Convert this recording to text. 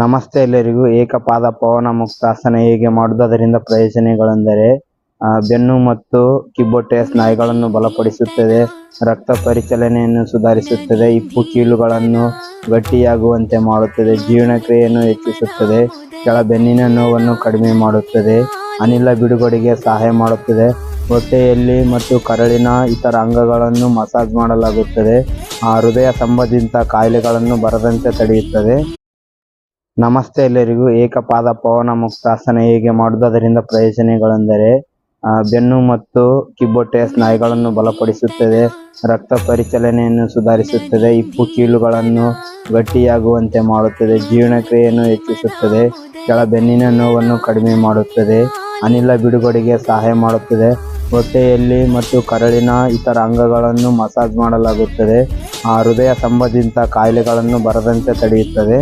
ನಮಸ್ತೆ ಎಲ್ಲರಿಗೂ. ಏಕಪಾದ ಪವನ ಮುಕ್ತಾಸನ ಹೇಗೆ ಮಾಡುವುದು, ಅದರಿಂದ ಪ್ರಯೋಜನಗಳೆಂದರೆ ಬೆನ್ನು ಮತ್ತು ಕಿಬ್ಬೊಟ್ಟೆಯ ಸ್ನಾಯುಗಳನ್ನು ಬಲಪಡಿಸುತ್ತದೆ, ರಕ್ತ ಪರಿಚಲನೆಯನ್ನು ಸುಧಾರಿಸುತ್ತದೆ, ಹಿಪ್ಪು ಕೀಲುಗಳನ್ನು ಗಟ್ಟಿಯಾಗುವಂತೆ ಮಾಡುತ್ತದೆ, ಜೀರ್ಣಕ್ರಿಯೆಯನ್ನು ಹೆಚ್ಚಿಸುತ್ತದೆ, ಕೆಳಬೆನ್ನಿನ ನೋವನ್ನು ಕಡಿಮೆ ಮಾಡುತ್ತದೆ, ಅನಿಲ ಬಿಡುಗಡೆಗೆ ಸಹಾಯ ಮಾಡುತ್ತದೆ, ಹೊಟ್ಟೆಯಲ್ಲಿ ಮತ್ತು ಕರಳಿನ ಇತರ ಅಂಗಗಳನ್ನು ಮಸಾಜ್ ಮಾಡಲಾಗುತ್ತದೆ, ಹೃದಯ ಸಂಬಂಧಿತ ಕಾಯಿಲೆಗಳನ್ನು ಬರದಂತೆ ತಡೆಯುತ್ತದೆ. ನಮಸ್ತೆ ಎಲ್ಲರಿಗೂ. ಏಕಪಾದ ಪವನ ಮುಕ್ತಾಸನ ಹೇಗೆ ಮಾಡುವುದು, ಅದರಿಂದ ಪ್ರಯೋಜನಗಳೆಂದರೆ ಬೆನ್ನು ಮತ್ತು ಕಿಬ್ಬೊಟ್ಟೆಯ ಸ್ನಾಯುಗಳನ್ನು ಬಲಪಡಿಸುತ್ತದೆ, ರಕ್ತ ಪರಿಚಲನೆಯನ್ನು ಸುಧಾರಿಸುತ್ತದೆ, ಹಿಪ್ಪು ಕೀಲುಗಳನ್ನು ಗಟ್ಟಿಯಾಗುವಂತೆ ಮಾಡುತ್ತದೆ, ಜೀರ್ಣಕ್ರಿಯೆಯನ್ನು ಹೆಚ್ಚಿಸುತ್ತದೆ, ಕೆಳಬೆನ್ನಿನ ನೋವನ್ನು ಕಡಿಮೆ ಮಾಡುತ್ತದೆ, ಅನಿಲ ಬಿಡುಗಡೆಗೆ ಸಹಾಯ ಮಾಡುತ್ತದೆ, ಹೊಟ್ಟೆಯಲ್ಲಿ ಮತ್ತು ಕರಳಿನ ಇತರ ಅಂಗಗಳನ್ನು ಮಸಾಜ್ ಮಾಡಲಾಗುತ್ತದೆ, ಹೃದಯ ಸಂಬಂಧಿತ ಕಾಯಿಲೆಗಳನ್ನು ಬರದಂತೆ ತಡೆಯುತ್ತದೆ.